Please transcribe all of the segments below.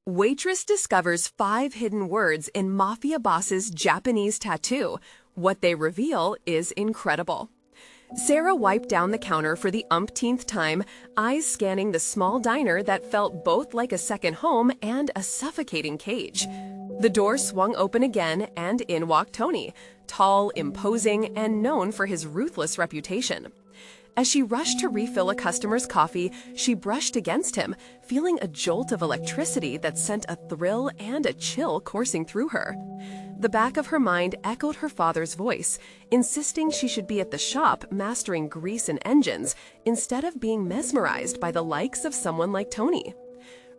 Waitress discovers 5 hidden words in Mafia boss's Japanese tattoo. What they reveal is incredible. Sarah wiped down the counter for the umpteenth time, eyes scanning the small diner that felt both like a second home and a suffocating cage. The door swung open again, and in walked Tony, tall, imposing, and known for his ruthless reputation. As she rushed to refill a customer's coffee, she brushed against him, feeling a jolt of electricity that sent a thrill and a chill coursing through her. The back of her mind echoed her father's voice, insisting she should be at the shop mastering grease and engines instead of being mesmerized by the likes of someone like Tony.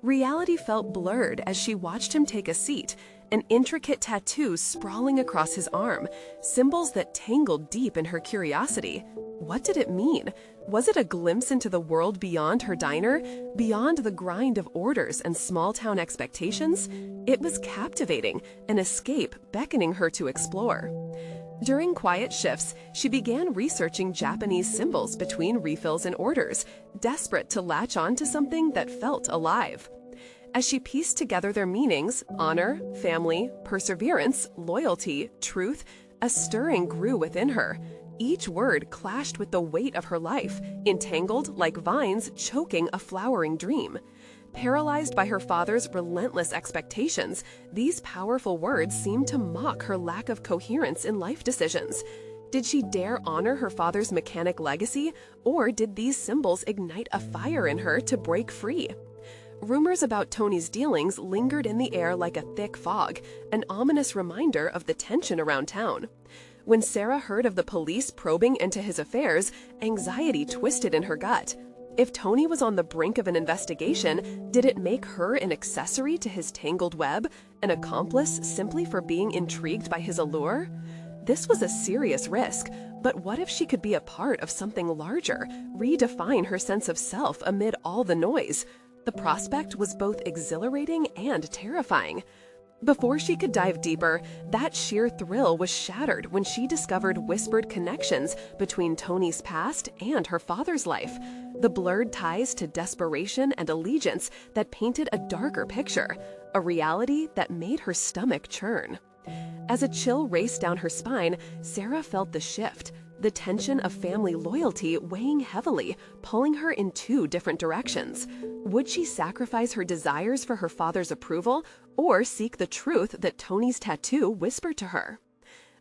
Reality felt blurred as she watched him take a seat, an intricate tattoo sprawling across his arm, symbols that tangled deep in her curiosity. What did it mean? Was it a glimpse into the world beyond her diner, beyond the grind of orders and small-town expectations? It was captivating, an escape beckoning her to explore. During quiet shifts, she began researching Japanese symbols between refills and orders, desperate to latch on to something that felt alive. As she pieced together their meanings, honor, family, perseverance, loyalty, truth, a stirring grew within her. Each word clashed with the weight of her life, entangled like vines choking a flowering dream. Paralyzed by her father's relentless expectations, these powerful words seemed to mock her lack of coherence in life decisions. Did she dare honor her father's mechanic legacy, or did these symbols ignite a fire in her to break free? Rumors about Tony's dealings lingered in the air like a thick fog, an ominous reminder of the tension around town. When Sarah heard of the police probing into his affairs, anxiety twisted in her gut. If Tony was on the brink of an investigation, did it make her an accessory to his tangled web, an accomplice simply for being intrigued by his allure? This was a serious risk, but what if she could be a part of something larger, redefine her sense of self amid all the noise? The prospect was both exhilarating and terrifying. Before she could dive deeper, that sheer thrill was shattered when she discovered whispered connections between Tony's past and her father's life, the blurred ties to desperation and allegiance that painted a darker picture, a reality that made her stomach churn. As a chill raced down her spine, Sarah felt the shift, the tension of family loyalty weighing heavily, pulling her in 2 different directions. Would she sacrifice her desires for her father's approval, or seek the truth that Tony's tattoo whispered to her?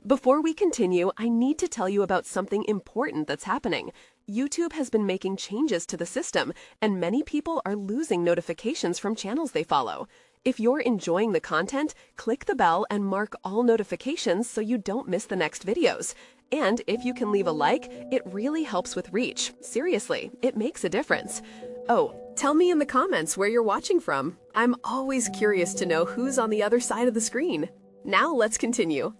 Before we continue, I need to tell you about something important that's happening. YouTube has been making changes to the system, and many people are losing notifications from channels they follow. If you're enjoying the content, click the bell and mark all notifications so you don't miss the next videos. And if you can leave a like, it really helps with reach. Seriously, it makes a difference. Oh, tell me in the comments where you're watching from. I'm always curious to know who's on the other side of the screen. Now let's continue.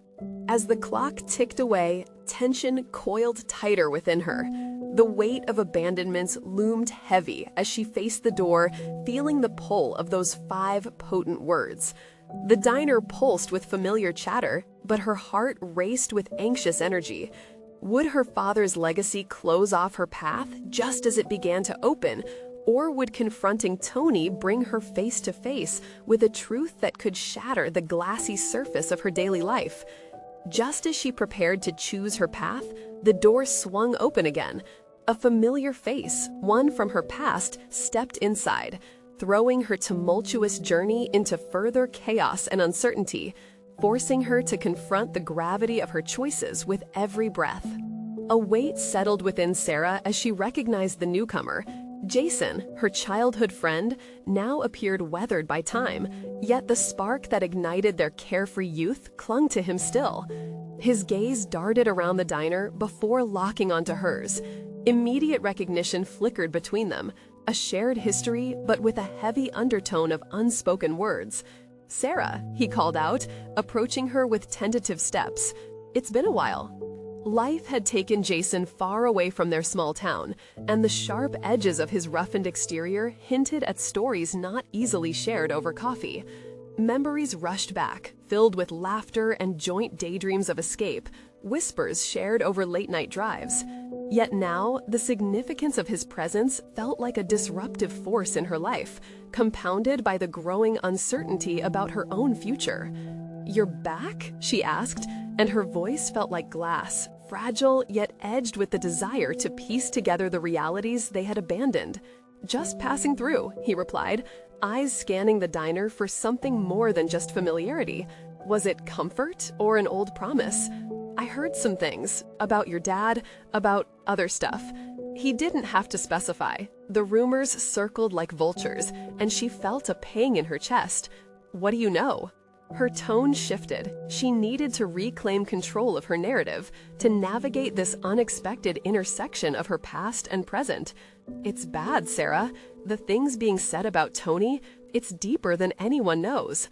As the clock ticked away, tension coiled tighter within her. The weight of abandonments loomed heavy as she faced the door, feeling the pull of those 5 potent words. The diner pulsed with familiar chatter, but her heart raced with anxious energy. Would her father's legacy close off her path just as it began to open, or would confronting Tony bring her face to face with a truth that could shatter the glassy surface of her daily life? Just as she prepared to choose her path, the door swung open again. A familiar face, one from her past, stepped inside, throwing her tumultuous journey into further chaos and uncertainty, forcing her to confront the gravity of her choices with every breath. A weight settled within Sarah as she recognized the newcomer. Jason, her childhood friend, now appeared weathered by time, yet the spark that ignited their carefree youth clung to him still. His gaze darted around the diner before locking onto hers. Immediate recognition flickered between them, a shared history but with a heavy undertone of unspoken words. "Sarah," he called out, approaching her with tentative steps. It's been a while. Life had taken Jason far away from their small town, and the sharp edges of his roughened exterior hinted at stories not easily shared over coffee. Memories rushed back, filled with laughter and joint daydreams of escape, whispers shared over late-night drives. Yet now, the significance of his presence felt like a disruptive force in her life, compounded by the growing uncertainty about her own future. "You're back?" she asked, and her voice felt like glass, fragile yet edged with the desire to piece together the realities they had abandoned. "Just passing through," he replied, eyes scanning the diner for something more than just familiarity. Was it comfort or an old promise? "I heard some things about your dad, about other stuff." He didn't have to specify. The rumors circled like vultures, and she felt a pang in her chest. "What do you know?" Her tone shifted. She needed to reclaim control of her narrative, to navigate this unexpected intersection of her past and present. "It's bad, Sarah. The things being said about Tony, it's deeper than anyone knows."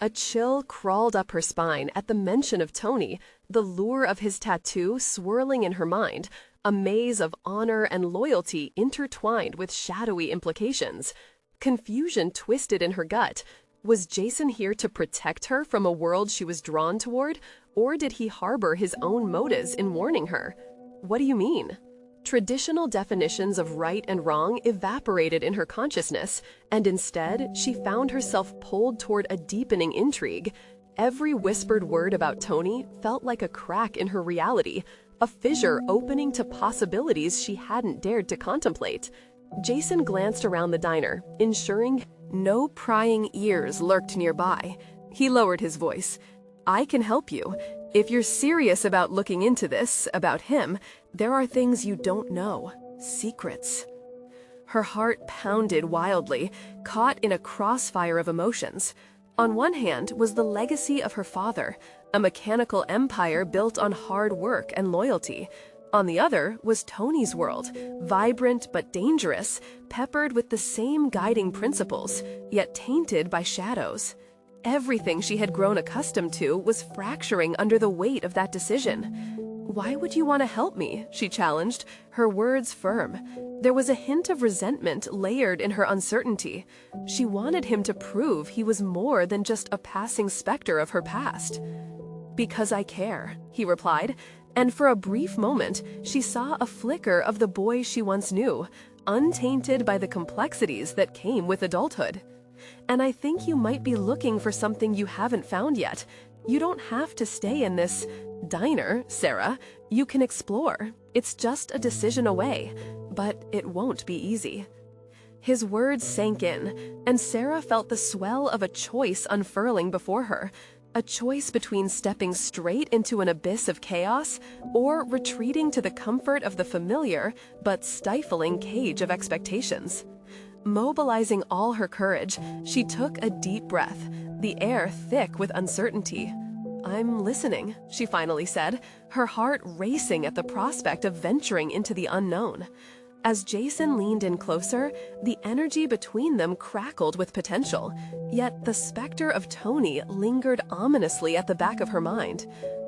A chill crawled up her spine at the mention of Tony, the lure of his tattoo swirling in her mind, a maze of honor and loyalty intertwined with shadowy implications. Confusion twisted in her gut. Was Jason here to protect her from a world she was drawn toward, or did he harbor his own motives in warning her? "What do you mean?" Traditional definitions of right and wrong evaporated in her consciousness, and instead, she found herself pulled toward a deepening intrigue. Every whispered word about Tony felt like a crack in her reality, a fissure opening to possibilities she hadn't dared to contemplate. Jason glanced around the diner, ensuring no prying ears lurked nearby. He lowered his voice. "I can help you. If you're serious about looking into this, about him, there are things you don't know. Secrets." Her heart pounded wildly, caught in a crossfire of emotions. On one hand was the legacy of her father, a mechanical empire built on hard work and loyalty. On the other was Tony's world, vibrant but dangerous, peppered with the same guiding principles, yet tainted by shadows. Everything she had grown accustomed to was fracturing under the weight of that decision. "Why would you want to help me?" she challenged, her words firm. There was a hint of resentment layered in her uncertainty. She wanted him to prove he was more than just a passing specter of her past. "Because I care," he replied, and for a brief moment, she saw a flicker of the boy she once knew, untainted by the complexities that came with adulthood. "And I think you might be looking for something you haven't found yet. You don't have to stay in this diner, Sarah. You can explore. It's just a decision away, but it won't be easy." His words sank in, and Sarah felt the swell of a choice unfurling before her. A choice between stepping straight into an abyss of chaos or retreating to the comfort of the familiar but stifling cage of expectations. Mobilizing all her courage, she took a deep breath, the air thick with uncertainty. "I'm listening," she finally said, her heart racing at the prospect of venturing into the unknown. As Jason leaned in closer, the energy between them crackled with potential, yet the specter of Tony lingered ominously at the back of her mind.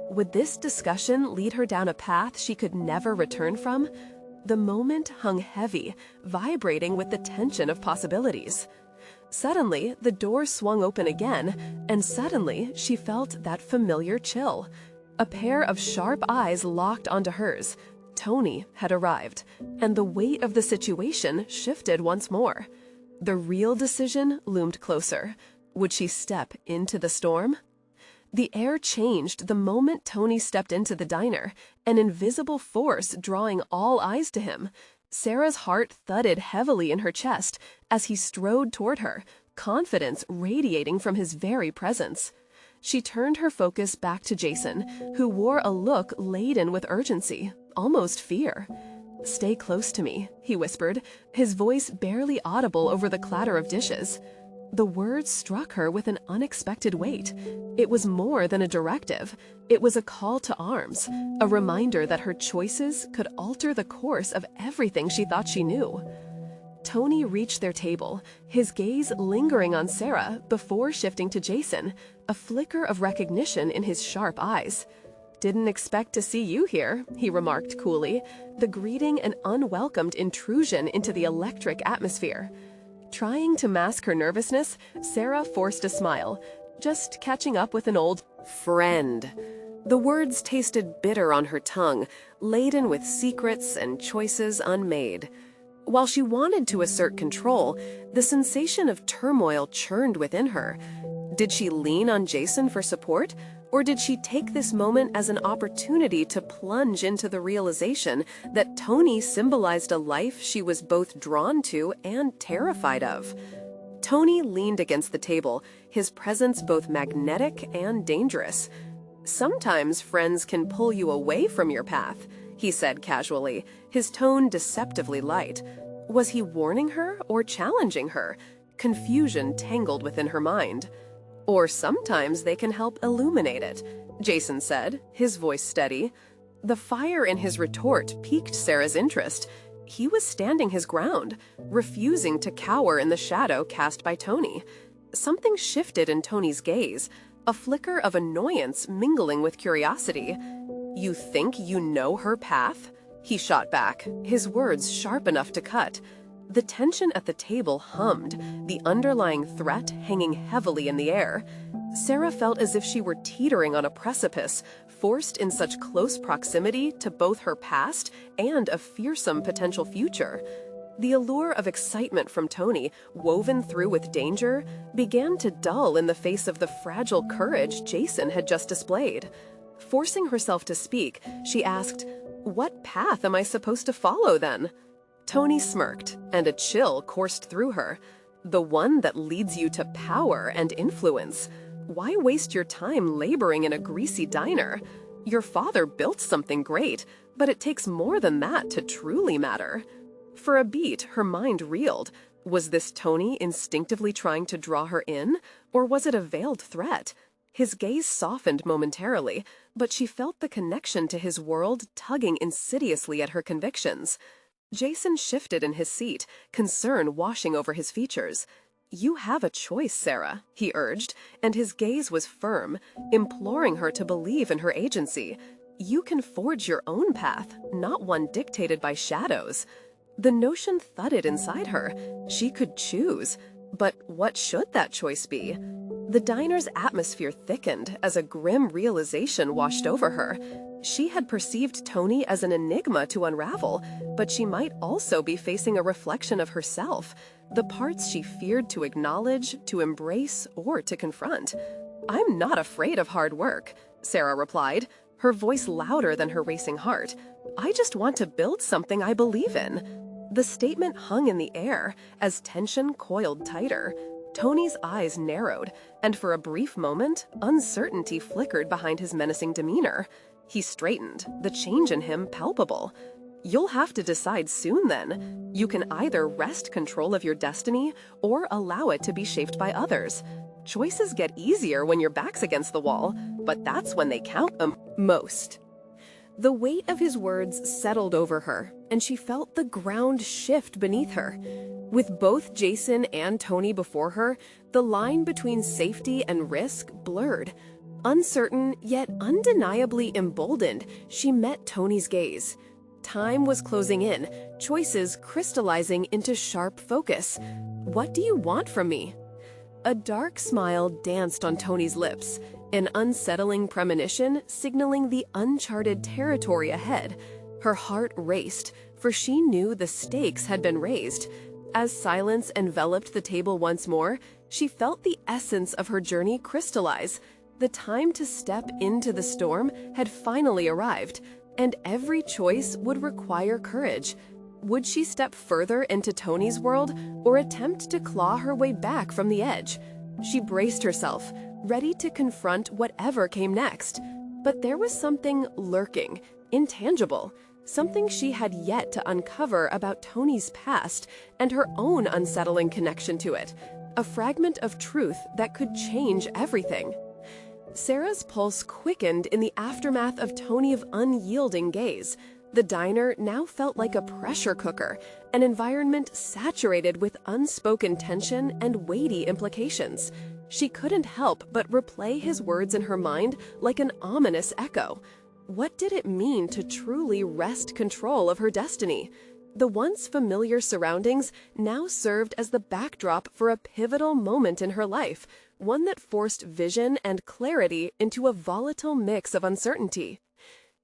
Would this discussion lead her down a path she could never return from? The moment hung heavy, vibrating with the tension of possibilities. Suddenly, the door swung open again, and suddenly she felt that familiar chill. A pair of sharp eyes locked onto hers. Tony had arrived, and the weight of the situation shifted once more. The real decision loomed closer. Would she step into the storm? The air changed the moment Tony stepped into the diner, an invisible force drawing all eyes to him. Sarah's heart thudded heavily in her chest as he strode toward her, confidence radiating from his very presence. She turned her focus back to Jason, who wore a look laden with urgency, almost fear. "Stay close to me," he whispered, his voice barely audible over the clatter of dishes. The words struck her with an unexpected weight. It was more than a directive. It was a call to arms, a reminder that her choices could alter the course of everything she thought she knew. Tony reached their table, his gaze lingering on Sarah before shifting to Jason, a flicker of recognition in his sharp eyes. "Didn't expect to see you here," he remarked coolly, the greeting an unwelcomed intrusion into the electric atmosphere. Trying to mask her nervousness, Sarah forced a smile, just catching up with an old friend. The words tasted bitter on her tongue, laden with secrets and choices unmade. While she wanted to assert control, the sensation of turmoil churned within her. Did she lean on Jason for support, or did she take this moment as an opportunity to plunge into the realization that Tony symbolized a life she was both drawn to and terrified of? Tony leaned against the table, his presence both magnetic and dangerous. "Sometimes friends can pull you away from your path," he said casually, his tone deceptively light. Was he warning her or challenging her? Confusion tangled within her mind. "Or sometimes they can help illuminate it," Jason said, his voice steady. The fire in his retort piqued Sarah's interest. He was standing his ground, refusing to cower in the shadow cast by Tony. Something shifted in Tony's gaze, a flicker of annoyance mingling with curiosity. "You think you know her path?" he shot back, his words sharp enough to cut. The tension at the table hummed, the underlying threat hanging heavily in the air. Sarah felt as if she were teetering on a precipice, forced in such close proximity to both her past and a fearsome potential future. The allure of excitement from Tony, woven through with danger, began to dull in the face of the fragile courage Jason had just displayed. Forcing herself to speak, she asked, "What path am I supposed to follow then?" Tony smirked, and a chill coursed through her. "The one that leads you to power and influence. Why waste your time laboring in a greasy diner? Your father built something great, but it takes more than that to truly matter." For a beat, her mind reeled. Was this Tony instinctively trying to draw her in, or was it a veiled threat? His gaze softened momentarily, but she felt the connection to his world tugging insidiously at her convictions. Jason shifted in his seat, concern washing over his features. "You have a choice, Sarah," he urged, and his gaze was firm, imploring her to believe in her agency. "You can forge your own path, not one dictated by shadows." The notion thudded inside her. She could choose. But what should that choice be? The diner's atmosphere thickened as a grim realization washed over her. She had perceived Tony as an enigma to unravel, but she might also be facing a reflection of herself, the parts she feared to acknowledge, to embrace, or to confront. "I'm not afraid of hard work," Sarah replied, her voice louder than her racing heart. "I just want to build something I believe in." The statement hung in the air as tension coiled tighter. Tony's eyes narrowed, and for a brief moment, uncertainty flickered behind his menacing demeanor. He straightened, the change in him palpable. "You'll have to decide soon then. You can either wrest control of your destiny or allow it to be shaped by others. Choices get easier when your back's against the wall, but that's when they count most." The weight of his words settled over her, and she felt the ground shift beneath her. With both Jason and Tony before her, the line between safety and risk blurred. Uncertain, yet undeniably emboldened, she met Tony's gaze. Time was closing in, choices crystallizing into sharp focus. "What do you want from me?" A dark smile danced on Tony's lips, an unsettling premonition signaling the uncharted territory ahead. Her heart raced, for she knew the stakes had been raised. As silence enveloped the table once more, she felt the essence of her journey crystallize. The time to step into the storm had finally arrived, and every choice would require courage. Would she step further into Tony's world or attempt to claw her way back from the edge? She braced herself, ready to confront whatever came next. But there was something lurking, intangible, something she had yet to uncover about Tony's past and her own unsettling connection to it, a fragment of truth that could change everything. Sarah's pulse quickened in the aftermath of Tony's unyielding gaze. The diner now felt like a pressure cooker, an environment saturated with unspoken tension and weighty implications. She couldn't help but replay his words in her mind like an ominous echo. What did it mean to truly wrest control of her destiny? The once familiar surroundings now served as the backdrop for a pivotal moment in her life, one that forced vision and clarity into a volatile mix of uncertainty.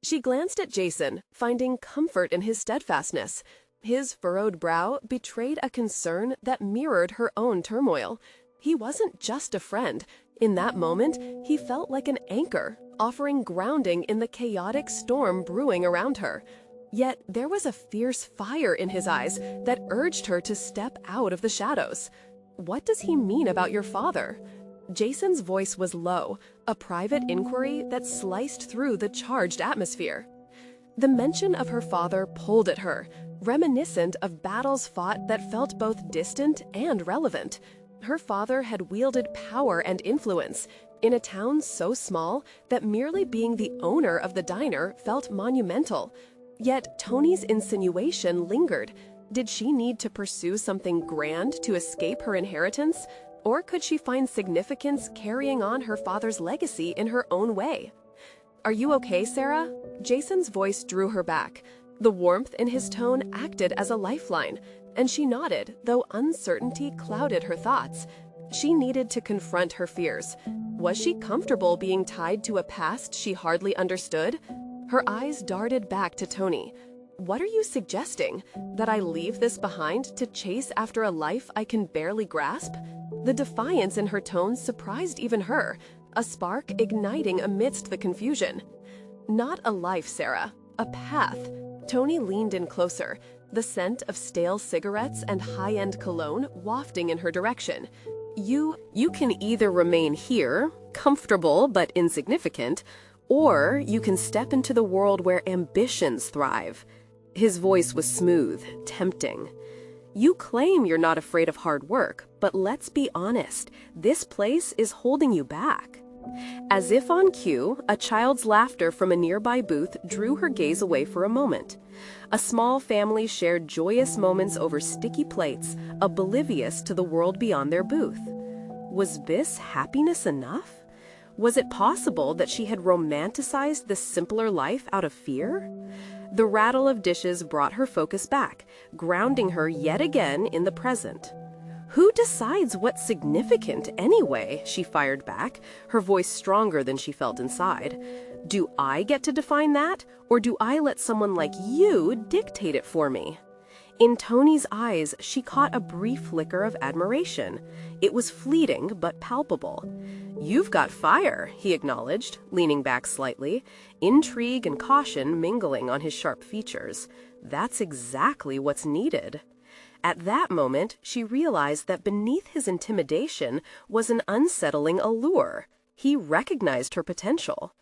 She glanced at Jason, finding comfort in his steadfastness. His furrowed brow betrayed a concern that mirrored her own turmoil. He wasn't just a friend. In that moment, he felt like an anchor, offering grounding in the chaotic storm brewing around her. Yet there was a fierce fire in his eyes that urged her to step out of the shadows. "What does he mean about your father?" Jason's voice was low, a private inquiry that sliced through the charged atmosphere. The mention of her father pulled at her, reminiscent of battles fought that felt both distant and relevant. Her father had wielded power and influence in a town so small that merely being the owner of the diner felt monumental. Yet Tony's insinuation lingered. Did she need to pursue something grand to escape her inheritance? Or could she find significance carrying on her father's legacy in her own way? "Are you okay, Sarah?" Jason's voice drew her back. The warmth in his tone acted as a lifeline, and she nodded, though uncertainty clouded her thoughts. She needed to confront her fears. Was she comfortable being tied to a past she hardly understood? Her eyes darted back to Tony. "What are you suggesting? That I leave this behind to chase after a life I can barely grasp?" The defiance in her tone surprised even her, a spark igniting amidst the confusion. "Not a life, Sarah. A path." Tony leaned in closer, the scent of stale cigarettes and high-end cologne wafting in her direction. You can either remain here, comfortable but insignificant, or you can step into the world where ambitions thrive." His voice was smooth, tempting. "You claim you're not afraid of hard work, but let's be honest, this place is holding you back." As if on cue, a child's laughter from a nearby booth drew her gaze away for a moment. A small family shared joyous moments over sticky plates, oblivious to the world beyond their booth. Was this happiness enough? Was it possible that she had romanticized this simpler life out of fear? The rattle of dishes brought her focus back, grounding her yet again in the present. "Who decides what's significant anyway?" she fired back, her voice stronger than she felt inside. "Do I get to define that, or do I let someone like you dictate it for me?" In Tony's eyes, she caught a brief flicker of admiration. It was fleeting but palpable. "You've got fire," he acknowledged, leaning back slightly, intrigue and caution mingling on his sharp features. "That's exactly what's needed." At that moment, she realized that beneath his intimidation was an unsettling allure. He recognized her potential.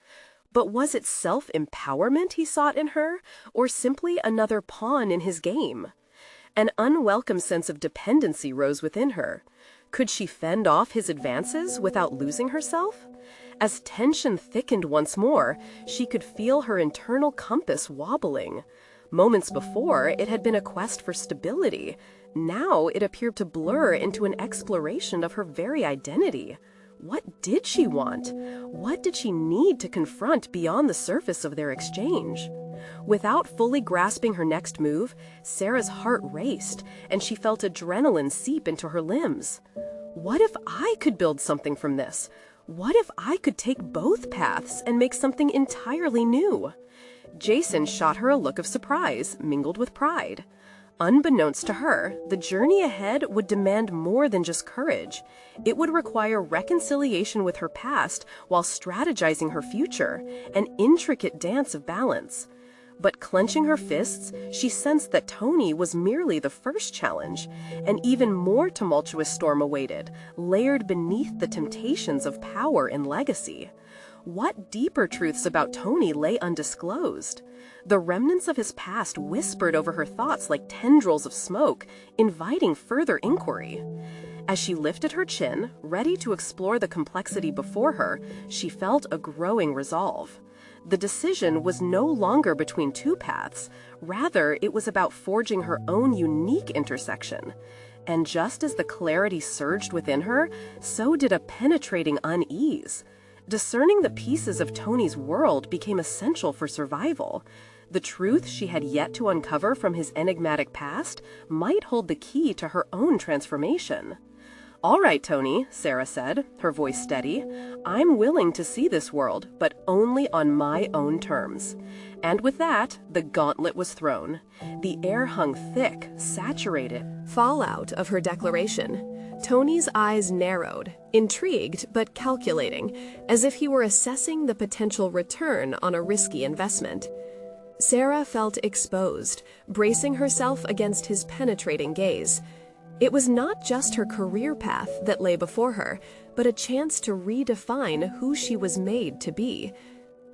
But was it self-empowerment he sought in her, or simply another pawn in his game? An unwelcome sense of dependency rose within her. Could she fend off his advances without losing herself? As tension thickened once more, she could feel her internal compass wobbling. Moments before, it had been a quest for stability. Now it appeared to blur into an exploration of her very identity. What did she want? What did she need to confront beyond the surface of their exchange? Without fully grasping her next move, Sarah's heart raced, and she felt adrenaline seep into her limbs. What if I could build something from this? What if I could take both paths and make something entirely new? Jason shot her a look of surprise, mingled with pride. Unbeknownst to her, the journey ahead would demand more than just courage. It would require reconciliation with her past while strategizing her future, an intricate dance of balance. But clenching her fists, she sensed that Tony was merely the first challenge. An even more tumultuous storm awaited, layered beneath the temptations of power and legacy. What deeper truths about Tony lay undisclosed? The remnants of his past whispered over her thoughts like tendrils of smoke, inviting further inquiry. As she lifted her chin, ready to explore the complexity before her, she felt a growing resolve. The decision was no longer between two paths. Rather, it was about forging her own unique intersection. And just as the clarity surged within her, so did a penetrating unease. Discerning the pieces of Tony's world became essential for survival. The truth she had yet to uncover from his enigmatic past might hold the key to her own transformation. "All right, Tony," Sarah said, her voice steady. "I'm willing to see this world, but only on my own terms." And with that, the gauntlet was thrown. The air hung thick, saturated. Fallout of her declaration. Tony's eyes narrowed, intrigued but calculating, as if he were assessing the potential return on a risky investment. Sarah felt exposed, bracing herself against his penetrating gaze. It was not just her career path that lay before her, but a chance to redefine who she was made to be.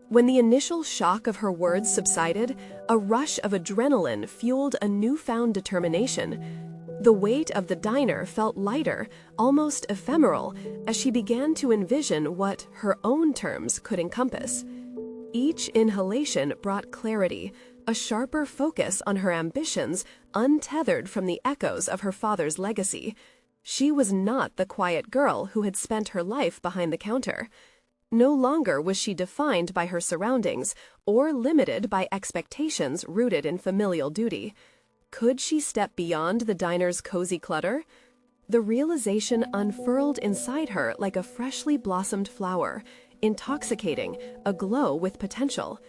When the initial shock of her words subsided, a rush of adrenaline fueled a newfound determination. The weight of the diner felt lighter, almost ephemeral, as she began to envision what her own terms could encompass. Each inhalation brought clarity, a sharper focus on her ambitions, untethered from the echoes of her father's legacy. She was not the quiet girl who had spent her life behind the counter. No longer was she defined by her surroundings or limited by expectations rooted in familial duty. Could she step beyond the diner's cozy clutter? The realization unfurled inside her like a freshly blossomed flower, intoxicating, aglow with potential.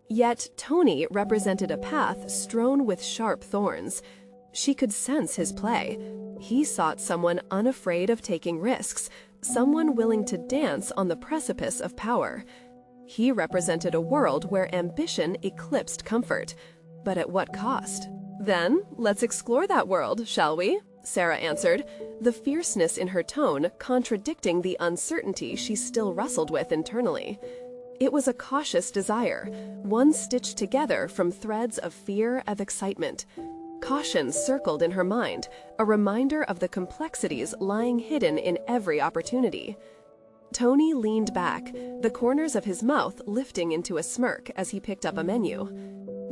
Yet Tony represented a path strewn with sharp thorns. She could sense his play. He sought someone unafraid of taking risks, someone willing to dance on the precipice of power. He represented a world where ambition eclipsed comfort. But at what cost? "Then, let's explore that world, shall we?" Sarah answered, the fierceness in her tone contradicting the uncertainty she still wrestled with internally. It was a cautious desire, one stitched together from threads of fear and excitement. Caution circled in her mind, a reminder of the complexities lying hidden in every opportunity. Tony leaned back, the corners of his mouth lifting into a smirk as he picked up a menu.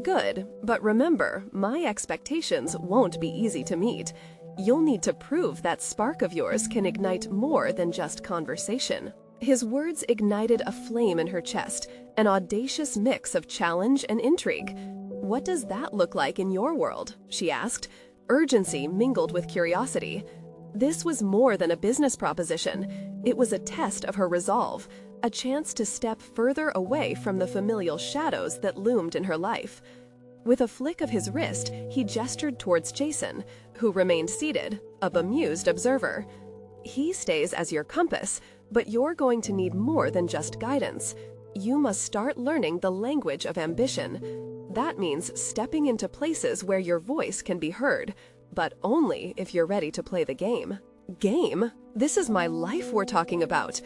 "Good, but remember, my expectations won't be easy to meet. You'll need to prove that spark of yours can ignite more than just conversation." His words ignited a flame in her chest, an audacious mix of challenge and intrigue. "What does that look like in your world?" she asked, urgency mingled with curiosity. This was more than a business proposition. It was a test of her resolve, a chance to step further away from the familial shadows that loomed in her life. With a flick of his wrist, he gestured towards Jason, who remained seated, a bemused observer. "He stays as your compass, but you're going to need more than just guidance. You must start learning the language of ambition. That means stepping into places where your voice can be heard, but only if you're ready to play the game." "Game? This is my life we're talking about."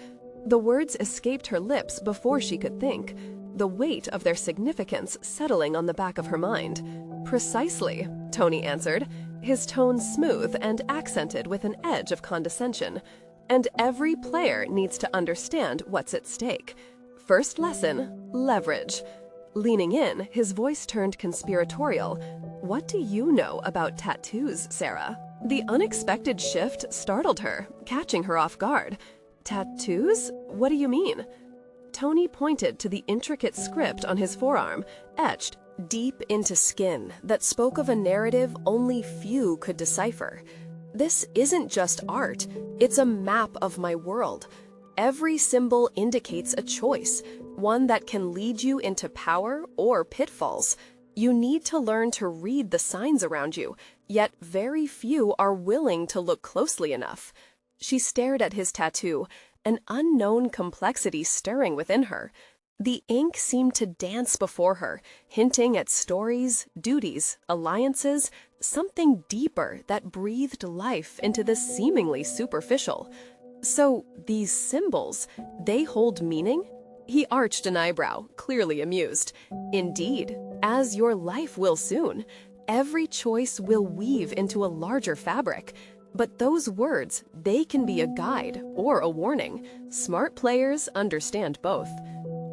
The words escaped her lips before she could think, the weight of their significance settling on the back of her mind. "Precisely," Tony answered, his tone smooth and accented with an edge of condescension. "And every player needs to understand what's at stake. First lesson, leverage." Leaning in, his voice turned conspiratorial. "What do you know about tattoos, Sarah?" The unexpected shift startled her, catching her off guard. "Tattoos? What do you mean?" Tony pointed to the intricate script on his forearm, etched deep into skin, that spoke of a narrative only few could decipher. "This isn't just art, it's a map of my world. Every symbol indicates a choice, one that can lead you into power or pitfalls. You need to learn to read the signs around you, yet very few are willing to look closely enough." She stared at his tattoo, an unknown complexity stirring within her. The ink seemed to dance before her, hinting at stories, duties, alliances, something deeper that breathed life into the seemingly superficial. "So, these symbols, they hold meaning?" He arched an eyebrow, clearly amused. "Indeed, as your life will soon. Every choice will weave into a larger fabric. But those words, they can be a guide or a warning. Smart players understand both."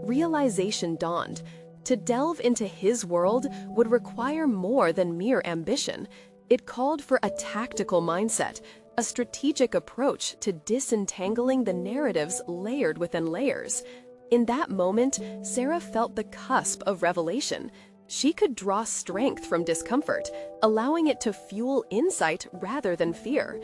Realization dawned. To delve into his world would require more than mere ambition. It called for a tactical mindset, a strategic approach to disentangling the narratives layered within layers. In that moment, Sarah felt the cusp of revelation. She could draw strength from discomfort, allowing it to fuel insight rather than fear.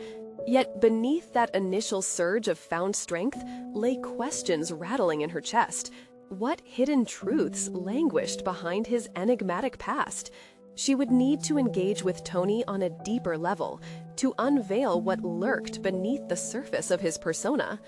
Yet beneath that initial surge of found strength lay questions rattling in her chest. What hidden truths languished behind his enigmatic past? She would need to engage with Tony on a deeper level, to unveil what lurked beneath the surface of his persona.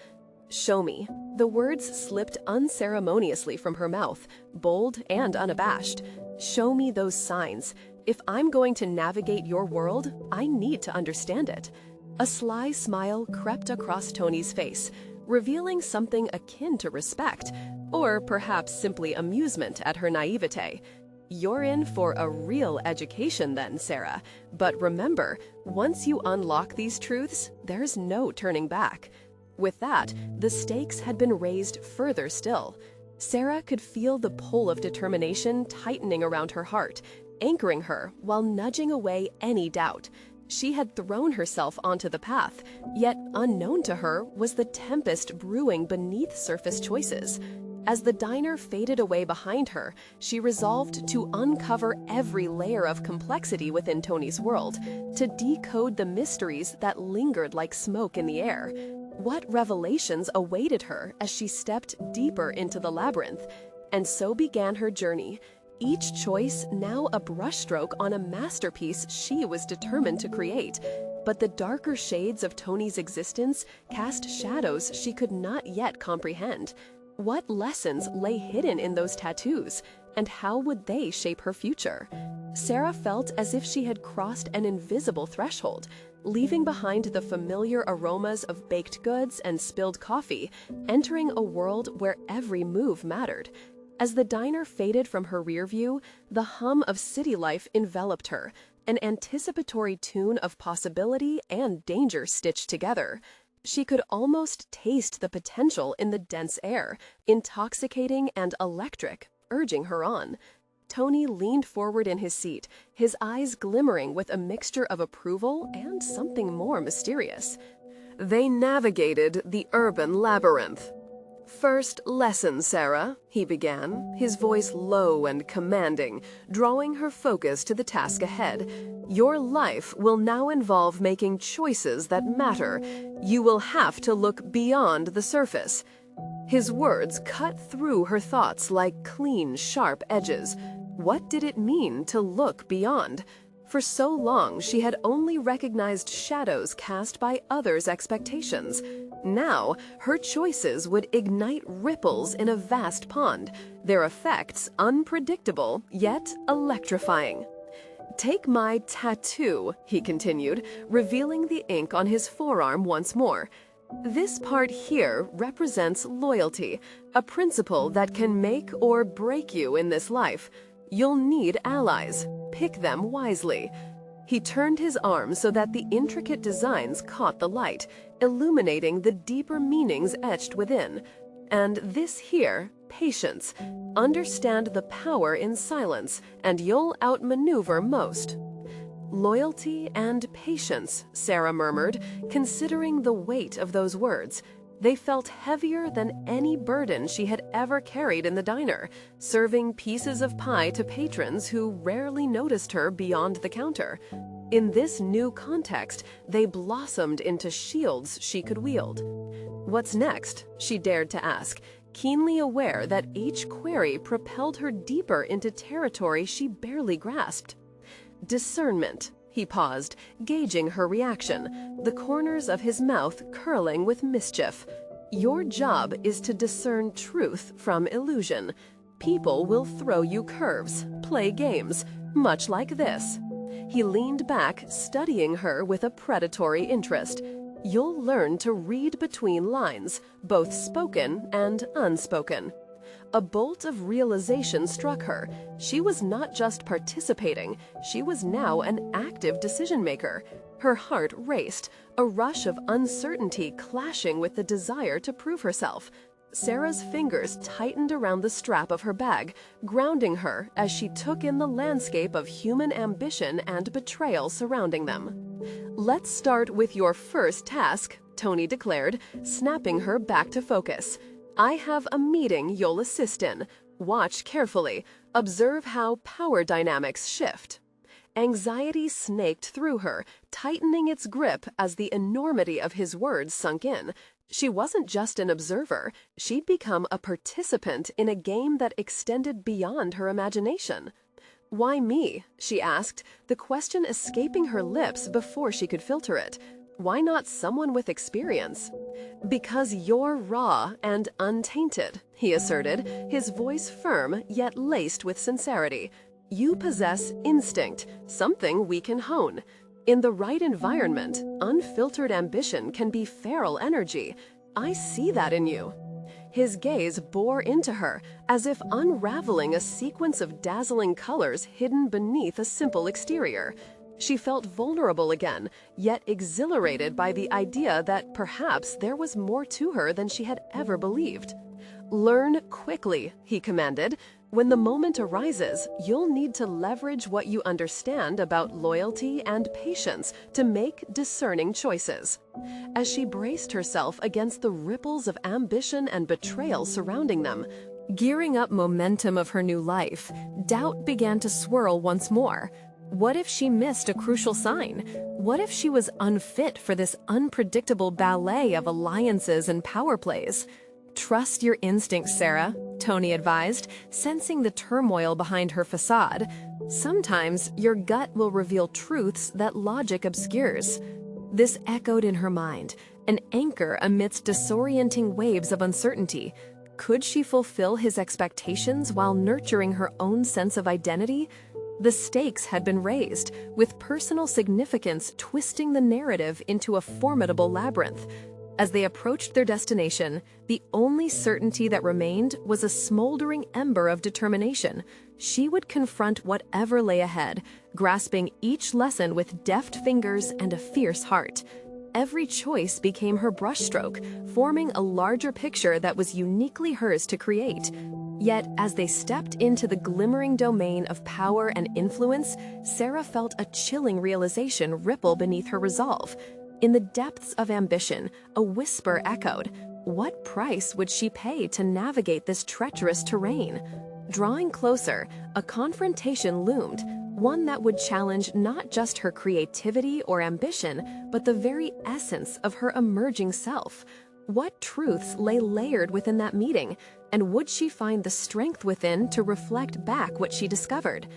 "Show me." The words slipped unceremoniously from her mouth, bold and unabashed. "Show me those signs. If I'm going to navigate your world, I need to understand it." A sly smile crept across Tony's face, revealing something akin to respect, or perhaps simply amusement at her naivete. "You're in for a real education then, Sarah. But remember, once you unlock these truths, there's no turning back." With that, the stakes had been raised further still. Sarah could feel the pull of determination tightening around her heart, anchoring her while nudging away any doubt. She had thrown herself onto the path, yet unknown to her was the tempest brewing beneath surface choices. As the diner faded away behind her, she resolved to uncover every layer of complexity within Tony's world, to decode the mysteries that lingered like smoke in the air. What revelations awaited her as she stepped deeper into the labyrinth? And so began her journey, each choice now a brushstroke on a masterpiece she was determined to create. But the darker shades of Tony's existence cast shadows she could not yet comprehend. What lessons lay hidden in those tattoos, and how would they shape her future? Sarah felt as if she had crossed an invisible threshold, leaving behind the familiar aromas of baked goods and spilled coffee, entering a world where every move mattered. As the diner faded from her rear view, the hum of city life enveloped her, an anticipatory tune of possibility and danger stitched together. She could almost taste the potential in the dense air, intoxicating and electric, urging her on. Tony leaned forward in his seat, his eyes glimmering with a mixture of approval and something more mysterious. They navigated the urban labyrinth. "First lesson, Sarah," he began, his voice low and commanding, drawing her focus to the task ahead. "Your life will now involve making choices that matter. You will have to look beyond the surface." His words cut through her thoughts like clean, sharp edges. What did it mean to look beyond? For so long, she had only recognized shadows cast by others' expectations. Now, her choices would ignite ripples in a vast pond, their effects unpredictable yet electrifying. "Take my tattoo," he continued, revealing the ink on his forearm once more. "This part here represents loyalty, a principle that can make or break you in this life. You'll need allies. Pick them wisely." He turned his arm so that the intricate designs caught the light, illuminating the deeper meanings etched within. "And this here, patience. Understand the power in silence, and you'll outmaneuver most." "Loyalty and patience," Sarah murmured, considering the weight of those words. They felt heavier than any burden she had ever carried in the diner, serving pieces of pie to patrons who rarely noticed her beyond the counter. In this new context, they blossomed into shields she could wield. "What's next?" she dared to ask, keenly aware that each query propelled her deeper into territory she barely grasped. "Discernment." He paused, gauging her reaction, the corners of his mouth curling with mischief. "Your job is to discern truth from illusion. People will throw you curves, play games, much like this." He leaned back, studying her with a predatory interest. "You'll learn to read between lines, both spoken and unspoken." A bolt of realization struck her. She was not just participating, she was now an active decision-maker. Her heart raced, a rush of uncertainty clashing with the desire to prove herself. Sarah's fingers tightened around the strap of her bag, grounding her as she took in the landscape of human ambition and betrayal surrounding them. "Let's start with your first task," Tony declared, snapping her back to focus. "I have a meeting you'll assist in. Watch carefully. Observe how power dynamics shift." Anxiety snaked through her, tightening its grip as the enormity of his words sunk in. She wasn't just an observer, she'd become a participant in a game that extended beyond her imagination. "Why me?" she asked, the question escaping her lips before she could filter it. "Why not someone with experience?" "Because you're raw and untainted," he asserted, his voice firm yet laced with sincerity. "You possess instinct, something we can hone. In the right environment, unfiltered ambition can be feral energy. I see that in you." His gaze bore into her, as if unraveling a sequence of dazzling colors hidden beneath a simple exterior. She felt vulnerable again, yet exhilarated by the idea that perhaps there was more to her than she had ever believed. "Learn quickly," he commanded. "When the moment arises, you'll need to leverage what you understand about loyalty and patience to make discerning choices." As she braced herself against the ripples of ambition and betrayal surrounding them, gearing up momentum of her new life, doubt began to swirl once more. What if she missed a crucial sign? What if she was unfit for this unpredictable ballet of alliances and power plays? "Trust your instincts, Sarah," Tony advised, sensing the turmoil behind her facade. "Sometimes your gut will reveal truths that logic obscures." This echoed in her mind, an anchor amidst disorienting waves of uncertainty. Could she fulfill his expectations while nurturing her own sense of identity? The stakes had been raised, with personal significance twisting the narrative into a formidable labyrinth. As they approached their destination, the only certainty that remained was a smoldering ember of determination. She would confront whatever lay ahead, grasping each lesson with deft fingers and a fierce heart. Every choice became her brushstroke, forming a larger picture that was uniquely hers to create. Yet, as they stepped into the glimmering domain of power and influence, Sarah felt a chilling realization ripple beneath her resolve. In the depths of ambition, a whisper echoed. What price would she pay to navigate this treacherous terrain? Drawing closer, a confrontation loomed, one that would challenge not just her creativity or ambition, but the very essence of her emerging self. What truths lay layered within that meeting, and would she find the strength within to reflect back what she discovered?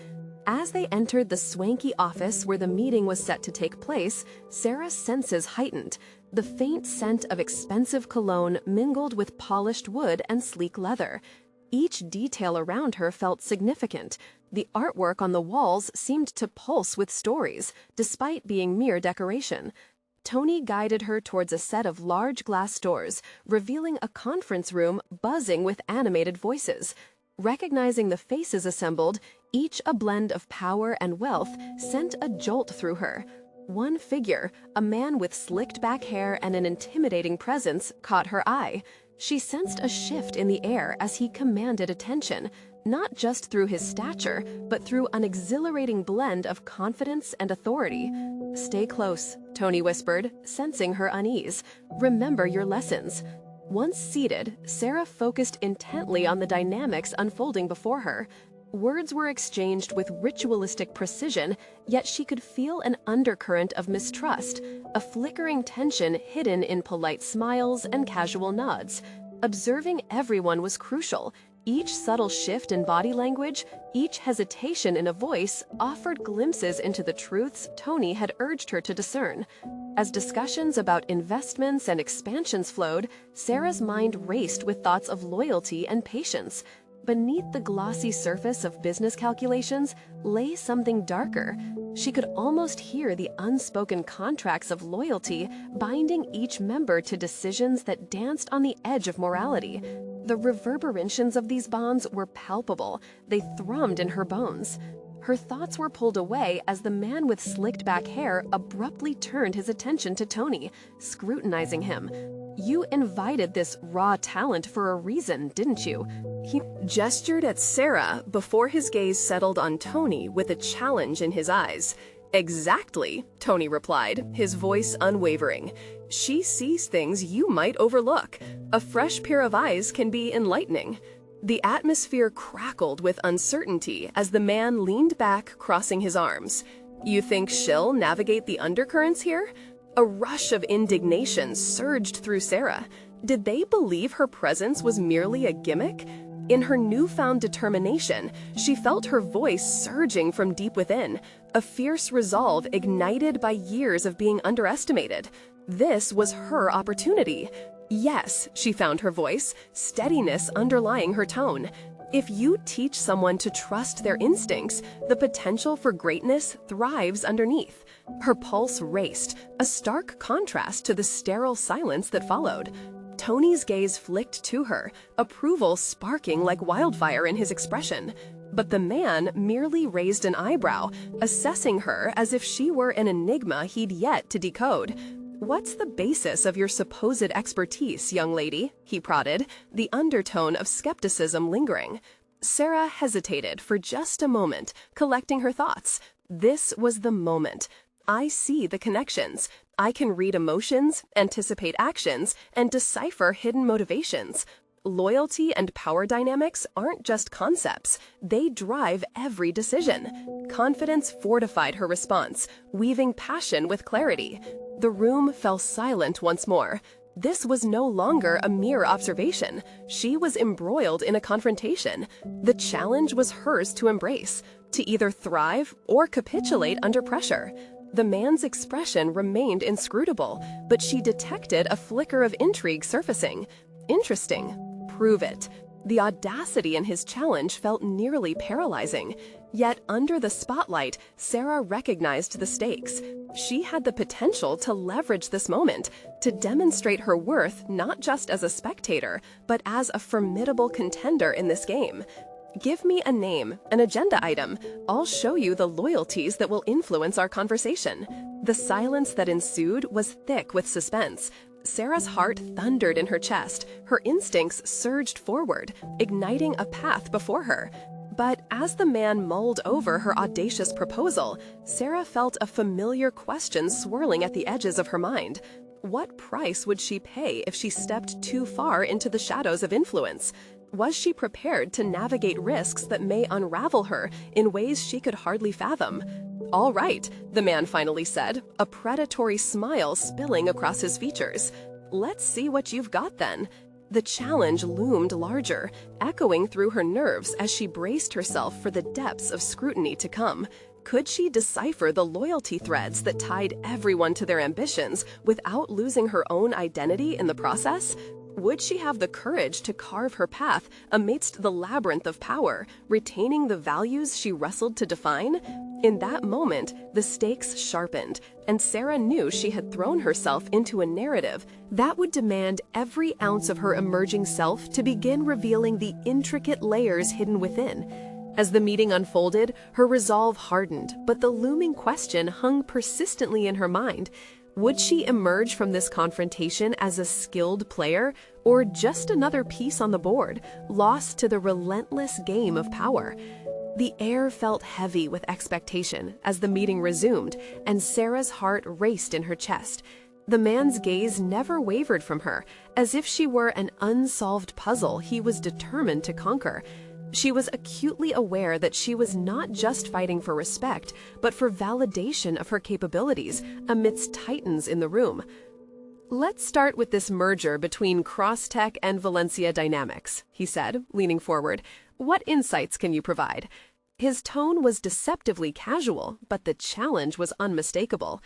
As they entered the swanky office where the meeting was set to take place, Sarah's senses heightened. The faint scent of expensive cologne mingled with polished wood and sleek leather. Each detail around her felt significant. The artwork on the walls seemed to pulse with stories, despite being mere decoration. Tony guided her towards a set of large glass doors, revealing a conference room buzzing with animated voices. Recognizing the faces assembled, each a blend of power and wealth, sent a jolt through her. One figure, a man with slicked back hair and an intimidating presence, caught her eye. She sensed a shift in the air as he commanded attention, not just through his stature, but through an exhilarating blend of confidence and authority. "Stay close," Tony whispered, sensing her unease. "Remember your lessons." Once seated, Sarah focused intently on the dynamics unfolding before her. Words were exchanged with ritualistic precision, yet she could feel an undercurrent of mistrust, a flickering tension hidden in polite smiles and casual nods. Observing everyone was crucial. Each subtle shift in body language, each hesitation in a voice, offered glimpses into the truths Tony had urged her to discern. As discussions about investments and expansions flowed, Sarah's mind raced with thoughts of loyalty and patience. Beneath the glossy surface of business calculations lay something darker. She could almost hear the unspoken contracts of loyalty binding each member to decisions that danced on the edge of morality. The reverberations of these bonds were palpable. They thrummed in her bones. Her thoughts were pulled away as the man with slicked back hair abruptly turned his attention to Tony, scrutinizing him. "You invited this raw talent for a reason, didn't you?" He gestured at Sarah before his gaze settled on Tony with a challenge in his eyes. "Exactly," Tony replied, his voice unwavering. "She sees things you might overlook. A fresh pair of eyes can be enlightening." The atmosphere crackled with uncertainty as the man leaned back, crossing his arms. You think she'll navigate the undercurrents here? A rush of indignation surged through Sarah. Did they believe her presence was merely a gimmick? In her newfound determination, she felt her voice surging from deep within, a fierce resolve ignited by years of being underestimated. This was her opportunity. Yes, she found her voice, steadiness underlying her tone. If you teach someone to trust their instincts, the potential for greatness thrives underneath. Her pulse raced, a stark contrast to the sterile silence that followed. Tony's gaze flicked to her, approval sparking like wildfire in his expression. But the man merely raised an eyebrow, assessing her as if she were an enigma he'd yet to decode. "What's the basis of your supposed expertise, young lady?" he prodded, the undertone of skepticism lingering. Sarah hesitated for just a moment, collecting her thoughts. This was the moment. I see the connections. I can read emotions, anticipate actions, and decipher hidden motivations. Loyalty and power dynamics aren't just concepts. They drive every decision. Confidence fortified her response, weaving passion with clarity. The room fell silent once more. This was no longer a mere observation. She was embroiled in a confrontation. The challenge was hers to embrace, to either thrive or capitulate under pressure. The man's expression remained inscrutable, but she detected a flicker of intrigue surfacing. Interesting. Prove it. The audacity in his challenge felt nearly paralyzing. Yet under the spotlight, Sarah recognized the stakes. She had the potential to leverage this moment, to demonstrate her worth not just as a spectator, but as a formidable contender in this game. Give me a name, an agenda item. I'll show you the loyalties that will influence our conversation. The silence that ensued was thick with suspense. Sarah's heart thundered in her chest. Her instincts surged forward, igniting a path before her. But as the man mulled over her audacious proposal, Sarah felt a familiar question swirling at the edges of her mind. What price would she pay if she stepped too far into the shadows of influence? Was she prepared to navigate risks that may unravel her in ways she could hardly fathom? "All right," the man finally said, a predatory smile spilling across his features. "Let's see what you've got then." The challenge loomed larger, echoing through her nerves as she braced herself for the depths of scrutiny to come. Could she decipher the loyalty threads that tied everyone to their ambitions without losing her own identity in the process? Would she have the courage to carve her path amidst the labyrinth of power, retaining the values she wrestled to define? In that moment, the stakes sharpened, and Sarah knew she had thrown herself into a narrative that would demand every ounce of her emerging self to begin revealing the intricate layers hidden within. As the meeting unfolded, her resolve hardened, but the looming question hung persistently in her mind. Would she emerge from this confrontation as a skilled player, or just another piece on the board, lost to the relentless game of power? The air felt heavy with expectation as the meeting resumed, and Sarah's heart raced in her chest. The man's gaze never wavered from her, as if she were an unsolved puzzle he was determined to conquer. She was acutely aware that she was not just fighting for respect, but for validation of her capabilities amidst titans in the room. "Let's start with this merger between Crosstech and Valencia Dynamics," he said, leaning forward. "What insights can you provide?" His tone was deceptively casual, but the challenge was unmistakable.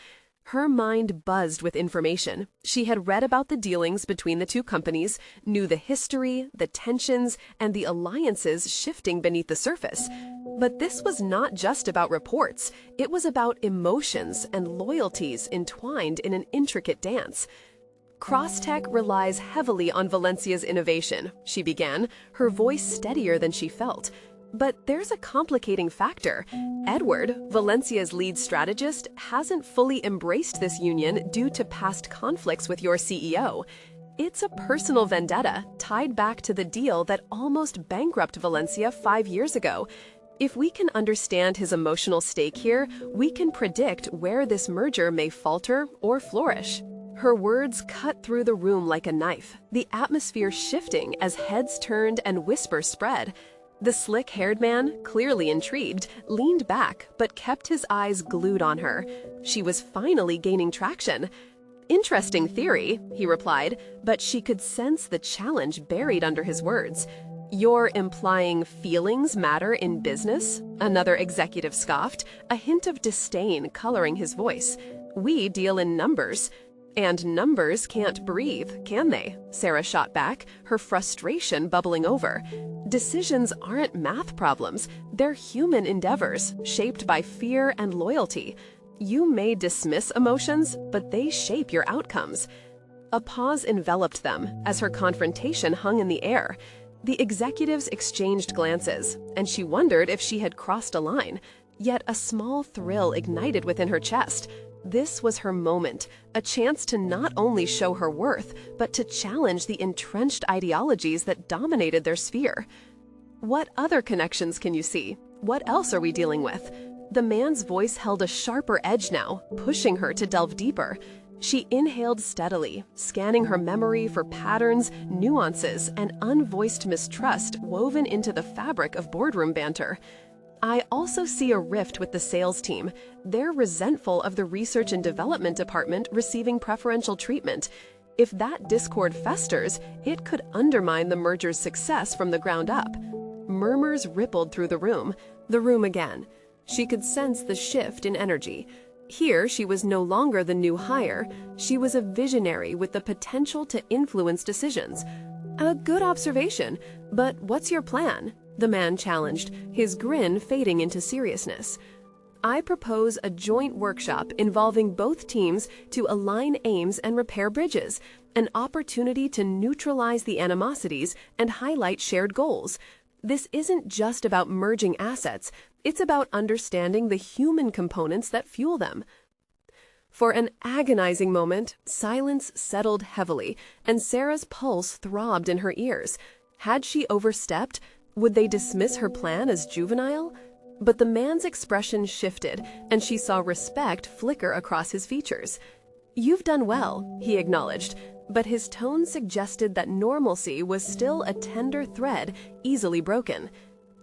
Her mind buzzed with information. She had read about the dealings between the two companies, knew the history, the tensions, and the alliances shifting beneath the surface. But this was not just about reports. It was about emotions and loyalties entwined in an intricate dance. "Crosstech relies heavily on Valencia's innovation," she began, her voice steadier than she felt. "But there's a complicating factor. Edward, Valencia's lead strategist, hasn't fully embraced this union due to past conflicts with your CEO. It's a personal vendetta tied back to the deal that almost bankrupted Valencia 5 years ago. If we can understand his emotional stake here, we can predict where this merger may falter or flourish." Her words cut through the room like a knife, the atmosphere shifting as heads turned and whispers spread. The slick-haired man, clearly intrigued, leaned back but kept his eyes glued on her. She was finally gaining traction. "Interesting theory," he replied, but she could sense the challenge buried under his words. "You're implying feelings matter in business?" Another executive scoffed, a hint of disdain coloring his voice. "We deal in numbers." "And numbers can't breathe, can they?" Sarah shot back, her frustration bubbling over. "Decisions aren't math problems, they're human endeavors, shaped by fear and loyalty. You may dismiss emotions, but they shape your outcomes." A pause enveloped them as her confrontation hung in the air. The executives exchanged glances, and she wondered if she had crossed a line. Yet a small thrill ignited within her chest. This was her moment, a chance to not only show her worth, but to challenge the entrenched ideologies that dominated their sphere. "What other connections can you see? What else are we dealing with?" The man's voice held a sharper edge now, pushing her to delve deeper. She inhaled steadily, scanning her memory for patterns, nuances, and unvoiced mistrust woven into the fabric of boardroom banter. "I also see a rift with the sales team. They're resentful of the research and development department receiving preferential treatment. If that discord festers, it could undermine the merger's success from the ground up." Murmurs rippled through the room again. She could sense the shift in energy. Here she was no longer the new hire. She was a visionary with the potential to influence decisions. "A good observation, but what's your plan?" the man challenged, his grin fading into seriousness. "I propose a joint workshop involving both teams to align aims and repair bridges, an opportunity to neutralize the animosities and highlight shared goals. This isn't just about merging assets, it's about understanding the human components that fuel them." For an agonizing moment, silence settled heavily, and Sarah's pulse throbbed in her ears. Had she overstepped? Would they dismiss her plan as juvenile? But the man's expression shifted, and she saw respect flicker across his features. "You've done well," he acknowledged, but his tone suggested that normalcy was still a tender thread, easily broken.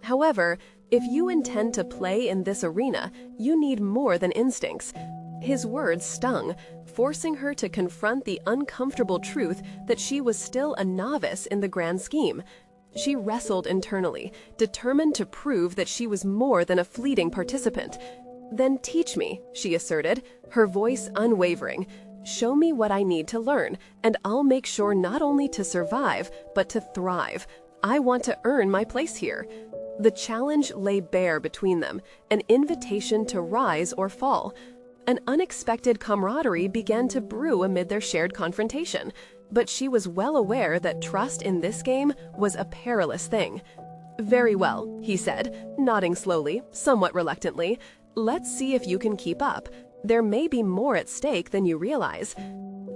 "However, if you intend to play in this arena, you need more than instincts." His words stung, forcing her to confront the uncomfortable truth that she was still a novice in the grand scheme. She wrestled internally, determined to prove that she was more than a fleeting participant. "Then teach me," she asserted, her voice unwavering. "Show me what I need to learn, and I'll make sure not only to survive, but to thrive. I want to earn my place here." The challenge lay bare between them, an invitation to rise or fall. An unexpected camaraderie began to brew amid their shared confrontation, but she was well aware that trust in this game was a perilous thing. "Very well," he said, nodding slowly, somewhat reluctantly. "Let's see if you can keep up. There may be more at stake than you realize."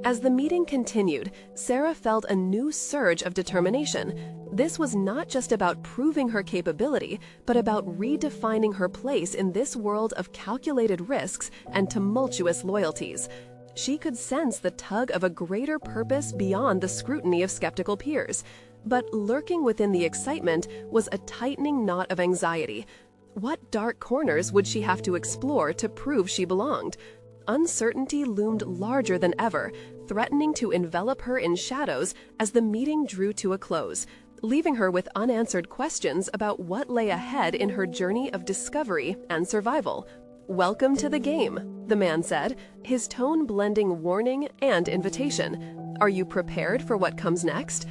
As the meeting continued, Sarah felt a new surge of determination. This was not just about proving her capability, but about redefining her place in this world of calculated risks and tumultuous loyalties. She could sense the tug of a greater purpose beyond the scrutiny of skeptical peers. But lurking within the excitement was a tightening knot of anxiety. What dark corners would she have to explore to prove she belonged? Uncertainty loomed larger than ever, threatening to envelop her in shadows as the meeting drew to a close, leaving her with unanswered questions about what lay ahead in her journey of discovery and survival. "Welcome to the game," the man said, his tone blending warning and invitation. "Are you prepared for what comes next?"